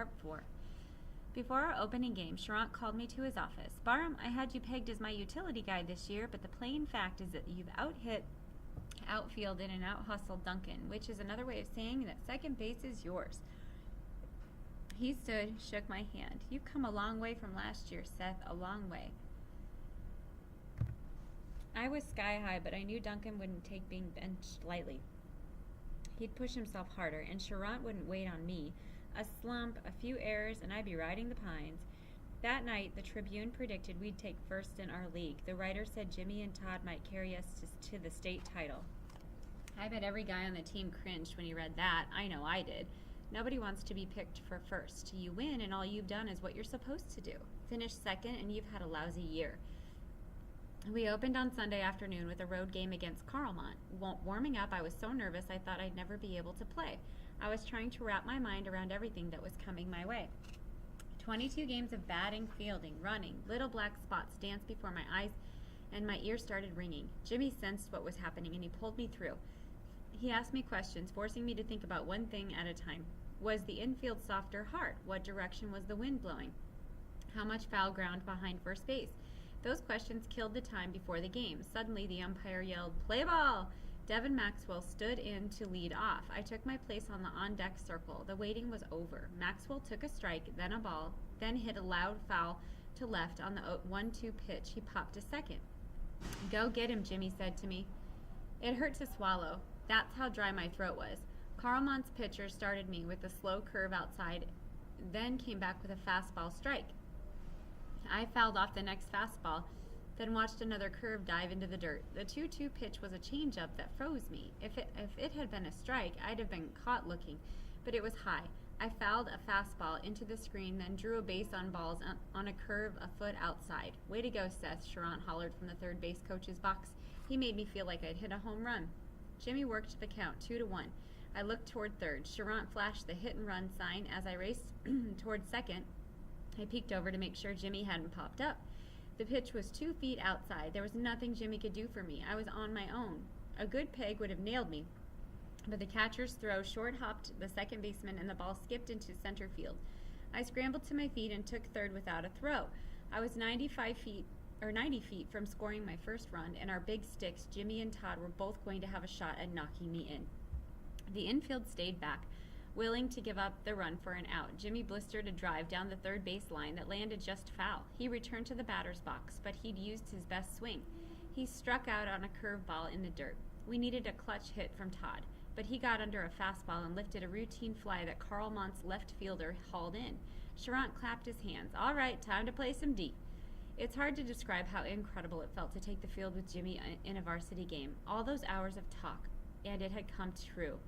sharp 4. Before our opening game, Charant called me to his office. Barham, I had you pegged as my utility guy this year, but the plain fact is that you've out-hit, outfielded, and out-hustled Duncan, which is another way of saying that second base is yours. He stood, shook my hand. You've come a long way from last year, Seth, a long way. I was sky high, but I knew Duncan wouldn't take being benched lightly. He'd push himself harder, and Charant wouldn't wait on me. A slump, a few errors, and I'd be riding the pines. That night, the Tribune predicted we'd take first in our league. The writer said Jimmy and Todd might carry us to the state title. I bet every guy on the team cringed when he read that. I know I did. Nobody wants to be picked for first. You win, and all you've done is what you're supposed to do. Finish second, and you've had a lousy year. We opened on Sunday afternoon with a road game against Carlmont. Warming up, I was so nervous I thought I'd never be able to play. I was trying to wrap my mind around everything that was coming my way. 22 games of batting, fielding, running. Little black spots danced before my eyes, and my ears started ringing. Jimmy sensed what was happening, and he pulled me through. He asked me questions, forcing me to think about one thing at a time. Was the infield soft or hard? What direction was the wind blowing? How much foul ground behind first base? Those questions killed the time before the game. Suddenly, the umpire yelled, "Play ball!" Devin Maxwell stood in to lead off. I took my place on the on-deck circle. The waiting was over. Maxwell took a strike, then a ball, then hit a loud foul to left on the 1-2 pitch. He popped to second. "Go get him," Jimmy said to me. It hurt to swallow. That's how dry my throat was. Carlmont's pitcher started me with a slow curve outside, then came back with a fastball strike. I fouled off the next fastball, then watched another curve dive into the dirt. The 2-2 pitch was a changeup that froze me. If it had been a strike, I'd have been caught looking, but it was high. I fouled a fastball into the screen, then drew a base on balls on a curve a foot outside. "Way to go, Seth," Charant hollered from the third base coach's box. He made me feel like I'd hit a home run. Jimmy worked the count, 2-1. I looked toward third. Charant flashed the hit-and-run sign as I raced toward second. I peeked over to make sure Jimmy hadn't popped up. The pitch was 2 feet outside. There was nothing Jimmy could do for me. I was on my own. A good peg would have nailed me, but the catcher's throw short-hopped the second baseman and the ball skipped into center field. I scrambled to my feet and took third without a throw. I was 90 feet from scoring my first run, and our big sticks, Jimmy and Todd, were both going to have a shot at knocking me in. The infield stayed back, willing to give up the run for an out. Jimmy blistered a drive down the third base line that landed just foul. He returned to the batter's box, but he'd used his best swing. He struck out on a curveball in the dirt. We needed a clutch hit from Todd, but he got under a fastball and lifted a routine fly that Carlmont's left fielder hauled in. Charant clapped his hands. "All right, time to play some D." It's hard to describe how incredible it felt to take the field with Jimmy in a varsity game. All those hours of talk, and it had come true.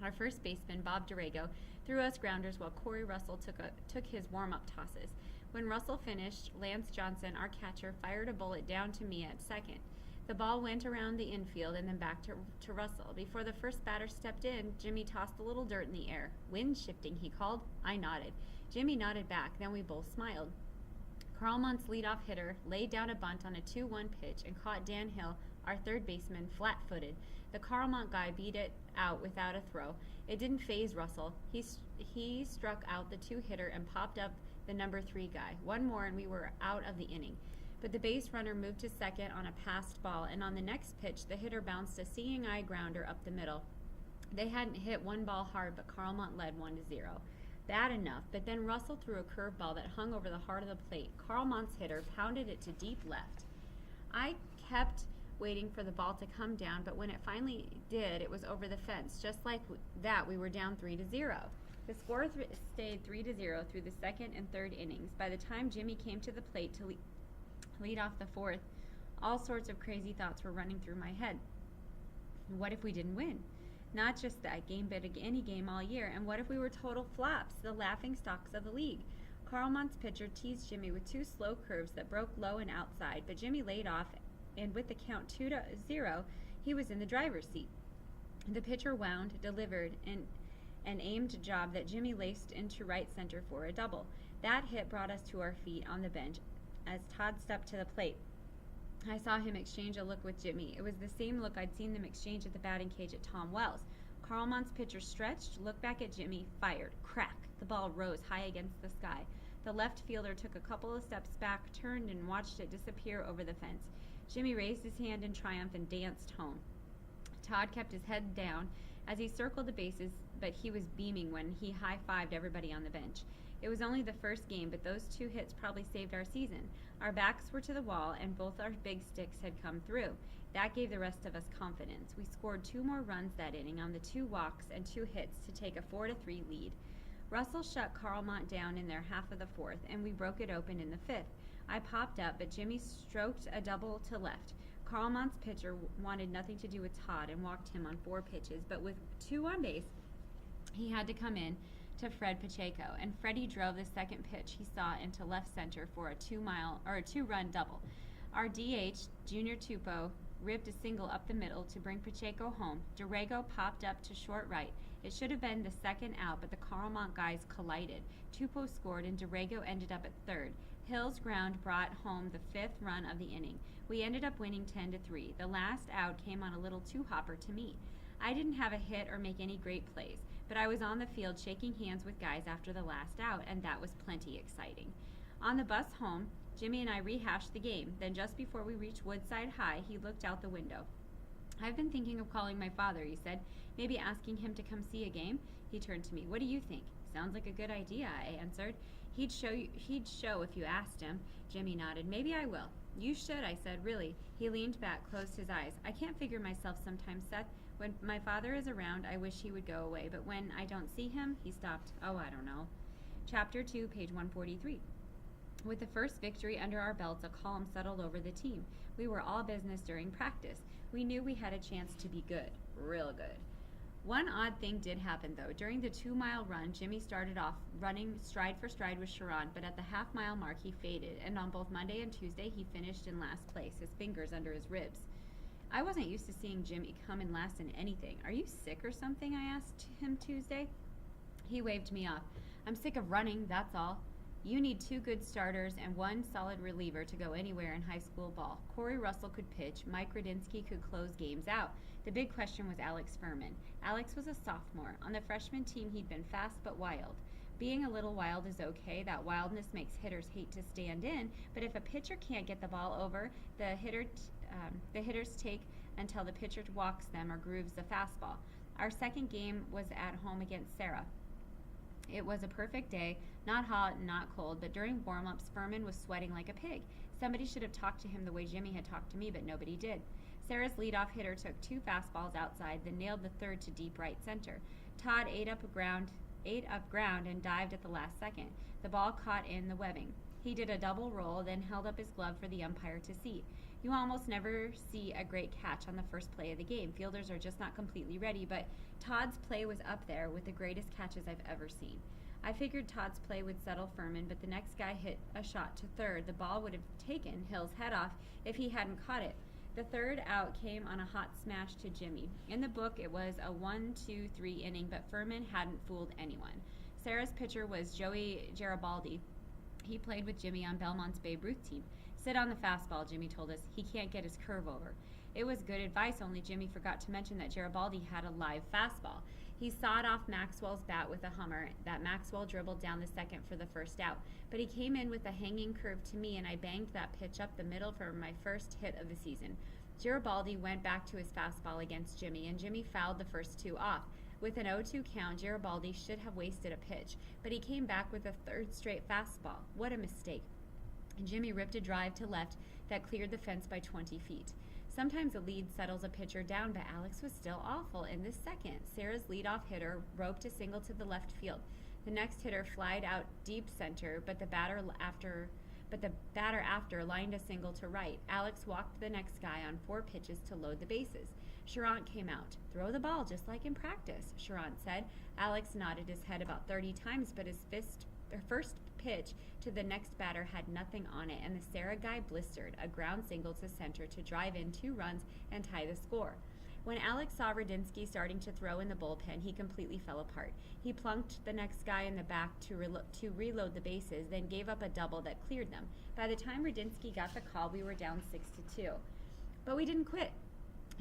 Our first baseman, Bob Durago, threw us grounders while Corey Russell took his warm-up tosses. When Russell finished, Lance Johnson, our catcher, fired a bullet down to me at second. The ball went around the infield and then back to Russell. Before the first batter stepped in, Jimmy tossed a little dirt in the air. "Wind shifting," he called. I nodded. Jimmy nodded back, then we both smiled. Carlmont's leadoff hitter laid down a bunt on a 2-1 pitch and caught Dan Hill, our third baseman, flat-footed. The Carlmont guy beat it out without a throw. It didn't faze Russell. He struck out the 2-hitter and popped up the number 3 guy. One more and we were out of the inning. But the base runner moved to second on a passed ball, and on the next pitch, the hitter bounced a seeing-eye grounder up the middle. They hadn't hit one ball hard, but Carlmont led 1-0. Bad enough, but then Russell threw a curveball that hung over the heart of the plate. Carlmont's hitter pounded it to deep left. I kept waiting for the ball to come down, but when it finally did, it was over the fence. Just like that, we were down 3-0. The score stayed 3-0 through the second and third innings. By the time Jimmy came to the plate to lead off the fourth, all sorts of crazy thoughts were running through my head. What if we didn't win? Not just that game, but any game all year. And what if we were total flops, the laughing stocks of the league? Carlmont's pitcher teased Jimmy with 2 slow curves that broke low and outside, but Jimmy laid off, and with the count 2-0, he was in the driver's seat. The pitcher wound, delivered, an aimed job that Jimmy laced into right center for a double. That hit brought us to our feet on the bench as Todd stepped to the plate. I saw him exchange a look with Jimmy. It was the same look I'd seen them exchange at the batting cage at Tom Wells. Carlmont's pitcher stretched, looked back at Jimmy, fired. Crack. The ball rose high against the sky. The left fielder took a couple of steps back, turned, and watched it disappear over the fence. Jimmy raised his hand in triumph and danced home. Todd kept his head down as he circled the bases, but he was beaming when he high-fived everybody on the bench. It was only the first game, but those 2 hits probably saved our season. Our backs were to the wall, and both our big sticks had come through. That gave the rest of us confidence. We scored 2 more runs that inning on the 2 walks and 2 hits to take a 4-3 lead. Russell shut Carlmont down in their half of the 4th, and we broke it open in the 5th. I popped up, but Jimmy stroked a double to left. Carlmont's pitcher wanted nothing to do with Todd and walked him on 4 pitches, but with 2 on base, he had to come in to Fred Pacheco, and Freddie drove the second pitch he saw into left center for a 2-run double. Our DH, Junior Tupou, ripped a single up the middle to bring Pacheco home. Dorrego popped up to short right. It should have been the second out, but the Carlmont guys collided. Tupou scored, and Dorrego ended up at third. Hill's ground brought home the 5th run of the inning. We ended up winning 10-3. The last out came on a little two-hopper to me. I didn't have a hit or make any great plays, but I was on the field shaking hands with guys after the last out, and that was plenty exciting. On the bus home, Jimmy and I rehashed the game. Then just before we reached Woodside High, he looked out the window. "I've been thinking of calling my father," he said. "Maybe asking him to come see a game?" He turned to me. "What do you think?" "Sounds like a good idea," I answered. He'd show if you asked him." Jimmy nodded. "Maybe I will." "You should," I said. "Really." He leaned back, closed his eyes. "I can't figure myself sometimes, Seth. When my father is around, I wish he would go away, but when I don't see him," he stopped. "Oh, I don't know." Chapter 2, page 143. With the first victory under our belts, a calm settled over the team. We were all business during practice. We knew we had a chance to be good, real good. One odd thing did happen, though. During the 2-mile run, Jimmy started off running stride for stride with Sharon, but at the half-mile mark, he faded, and on both Monday and Tuesday, he finished in last place, his fingers under his ribs. I wasn't used to seeing Jimmy come in last in anything. "Are you sick or something?" I asked him Tuesday. He waved me off. "I'm sick of running, that's all." You need 2 good starters and 1 solid reliever to go anywhere in high school ball. Corey Russell could pitch. Mike Radinsky could close games out. The big question was Alex Furman. Alex was a sophomore. On the freshman team, he'd been fast but wild. Being a little wild is okay. That wildness makes hitters hate to stand in, but if a pitcher can't get the ball over, the hitters take until the pitcher walks them or grooves the fastball. Our second game was at home against Sarah. It was a perfect day, not hot and not cold, but during warm-ups, Furman was sweating like a pig. Somebody should have talked to him the way Jimmy had talked to me, but nobody did. Sarah's leadoff hitter took 2 fastballs outside, then nailed the third to deep right center. Todd ate up ground and dived at the last second. The ball caught in the webbing. He did a double roll, then held up his glove for the umpire to see. You almost never see a great catch on the first play of the game. Fielders are just not completely ready, but Todd's play was up there with the greatest catches I've ever seen. I figured Todd's play would settle Furman, but the next guy hit a shot to third. The ball would have taken Hill's head off if he hadn't caught it. The third out came on a hot smash to Jimmy. In the book, it was a 1-2-3 inning, but Furman hadn't fooled anyone. Sarah's pitcher was Joey Garibaldi. He played with Jimmy on Belmont's Babe Ruth team. "Sit on the fastball," Jimmy told us. "He can't get his curve over." It was good advice, only Jimmy forgot to mention that Garibaldi had a live fastball. He sawed off Maxwell's bat with a hummer that Maxwell dribbled down the second for the first out. But he came in with a hanging curve to me, and I banged that pitch up the middle for my first hit of the season. Garibaldi went back to his fastball against Jimmy, and Jimmy fouled the first 2 off. With an 0-2 count, Garibaldi should have wasted a pitch, but he came back with a third straight fastball. What a mistake. Jimmy ripped a drive to left that cleared the fence by 20 feet. Sometimes a lead settles a pitcher down, but Alex was still awful in the second. Sarah's leadoff hitter roped a single to the left field. The next hitter flied out deep center, but the batter after lined a single to right. Alex walked the next guy on 4 pitches to load the bases. Sharon came out. "Throw the ball just like in practice," Sharon said. Alex nodded his head about 30 times, but his first pitch to the next batter had nothing on it, and the Sarah guy blistered a ground single to center to drive in 2 runs and tie the score. When Alex saw Radinsky starting to throw in the bullpen, he completely fell apart. He plunked the next guy in the back to reload the bases, then gave up a double that cleared them. By the time Radinsky got the call, we were down 6-2. But we didn't quit.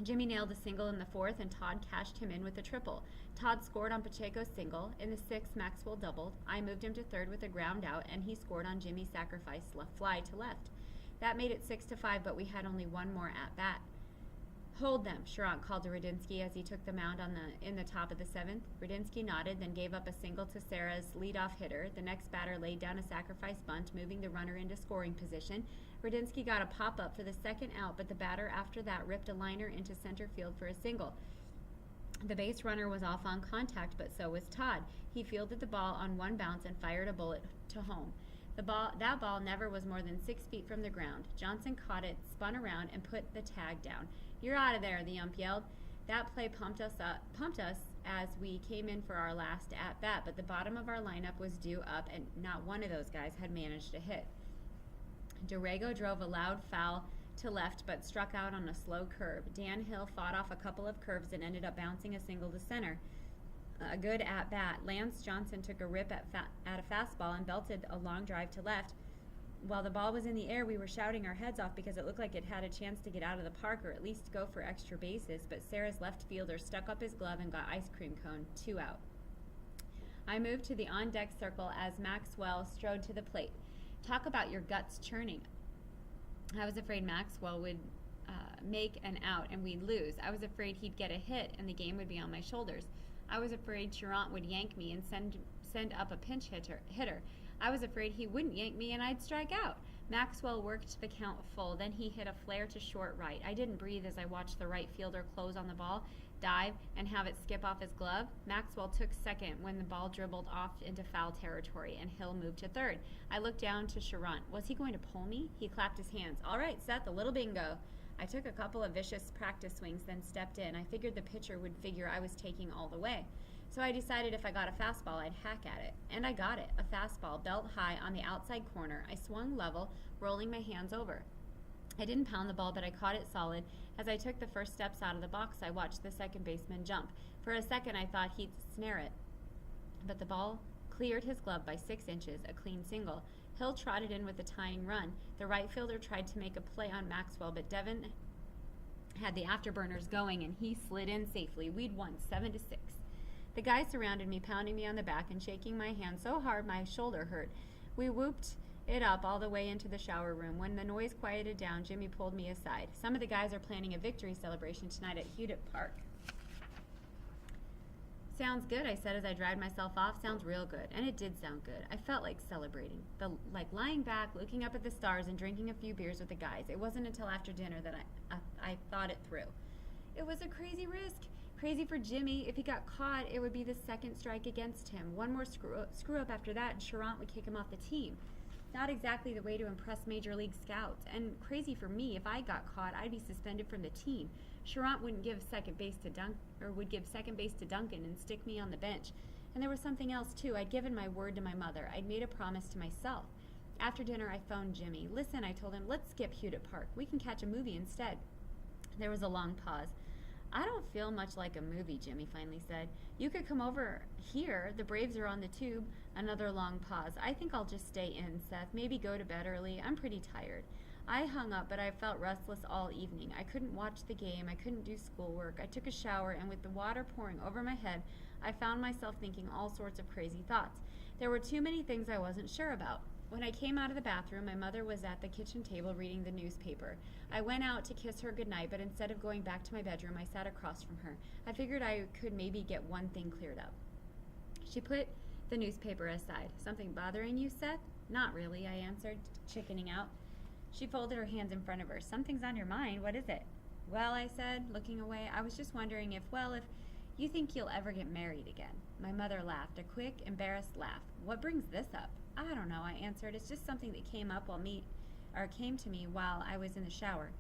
Jimmy nailed a single in the fourth, and Todd cashed him in with a triple. Todd scored on Pacheco's single. In the sixth, Maxwell doubled. I moved him to third with a ground out, and he scored on Jimmy's sacrifice fly to left. That made it 6-5, but we had only one more at bat. Hold them, Charant called to Rudinsky as he took the mound in the top of the seventh. Rudinsky nodded, then gave up a single to Sarah's leadoff hitter. The next batter laid down a sacrifice bunt, moving the runner into scoring position. Rudinsky got a pop-up for the second out, but the batter after that ripped a liner into center field for a single. The base runner was off on contact, but so was Todd. He fielded the ball on one bounce and fired a bullet to home. That ball never was more than 6 feet from the ground. Johnson caught it, spun around, and put the tag down. "You're out of there," the ump yelled. That play pumped us as we came in for our last at-bat, but the bottom of our lineup was due up, and not one of those guys had managed to hit. Dorrego drove a loud foul to left, but struck out on a slow curve. Dan Hill fought off a couple of curves and ended up bouncing a single to center. A good at-bat. Lance Johnson took a rip at a fastball and belted a long drive to left. While the ball was in the air, we were shouting our heads off because it looked like it had a chance to get out of the park or at least go for extra bases, but Sarah's left fielder stuck up his glove and got ice cream cone, 2 out. I moved to the on-deck circle as Maxwell strode to the plate. Talk about your guts churning. I was afraid Maxwell would make an out and we'd lose. I was afraid he'd get a hit and the game would be on my shoulders. I was afraid Charant would yank me and send up a pinch hitter. I was afraid he wouldn't yank me and I'd strike out. Maxwell worked the count full, then he hit a flare to short right. I didn't breathe as I watched the right fielder close on the ball, dive, and have it skip off his glove. Maxwell took second when the ball dribbled off into foul territory, and Hill moved to third. I looked down to Charant. Was he going to pull me? He clapped his hands. "All right, Seth, a little bingo." I took a couple of vicious practice swings, then stepped in. I figured the pitcher would figure I was taking all the way. So I decided if I got a fastball, I'd hack at it. And I got it, a fastball, belt high on the outside corner. I swung level, rolling my hands over. I didn't pound the ball, but I caught it solid. As I took the first steps out of the box, I watched the second baseman jump. For a second, I thought he'd snare it. But the ball cleared his glove by 6 inches, a clean single. Hill trotted in with a tying run. The right fielder tried to make a play on Maxwell, but Devin had the afterburners going, and he slid in safely. We'd won 7-6. The guys surrounded me, pounding me on the back and shaking my hand so hard my shoulder hurt. We whooped it up all the way into the shower room. When the noise quieted down, Jimmy pulled me aside. "Some of the guys are planning a victory celebration tonight at Hewitt Park." "Sounds good," I said as I dried myself off. "Sounds real good." And it did sound good. I felt like celebrating. Like lying back, looking up at the stars, and drinking a few beers with the guys. It wasn't until after dinner that I thought it through. It was a crazy risk. Crazy for Jimmy. If he got caught, it would be the second strike against him. One more screw up after that, and Charant would kick him off the team. Not exactly the way to impress Major League scouts. And crazy for me, if I got caught, I'd be suspended from the team. Charant wouldn't give second base to Duncan and stick me on the bench. And there was something else too. I'd given my word to my mother. I'd made a promise to myself. After dinner, I phoned Jimmy. "Listen," I told him, "let's skip Hewitt Park. We can catch a movie instead." There was a long pause. "I don't feel much like a movie," Jimmy finally said. "You could come over here. The Braves are on the tube." Another long pause. "I think I'll just stay in, Seth. Maybe go to bed early. I'm pretty tired." I hung up, but I felt restless all evening. I couldn't watch the game. I couldn't do schoolwork. I took a shower, and with the water pouring over my head, I found myself thinking all sorts of crazy thoughts. There were too many things I wasn't sure about. When I came out of the bathroom, my mother was at the kitchen table reading the newspaper. I went out to kiss her goodnight, but instead of going back to my bedroom, I sat across from her. I figured I could maybe get one thing cleared up. She put the newspaper aside. "Something bothering you, Seth?" "Not really," I answered, chickening out. She folded her hands in front of her. "Something's on your mind. What is it?" "Well," I said, looking away, "I was just wondering if you think you'll ever get married again." My mother laughed, a quick, embarrassed laugh. "What brings this up?" "I don't know," I answered. "It's just something that came to me while I was in the shower.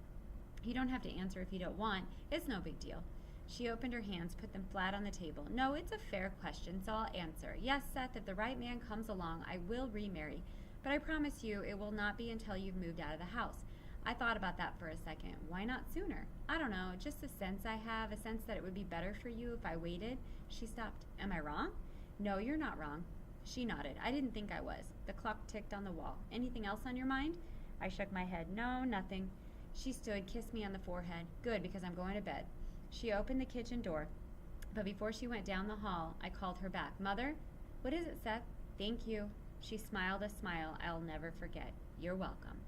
You don't have to answer if you don't want. It's no big deal." She opened her hands, put them flat on the table. "No, it's a fair question, so I'll answer. Yes, Seth, if the right man comes along, I will remarry. But I promise you it will not be until you've moved out of the house." I thought about that for a second. "Why not sooner?" "I don't know, just a sense I have, a sense that it would be better for you if I waited." She stopped. "Am I wrong?" "No, you're not wrong." She nodded. I didn't think I was. The clock ticked on the wall. "Anything else on your mind?" I shook my head. "No, nothing." She stood, kissed me on the forehead. Good, because I'm going to bed. She opened the kitchen door, but before she went down the hall, I called her back. Mother? What is it, Seth? Thank you. She smiled a smile I'll never forget. You're welcome.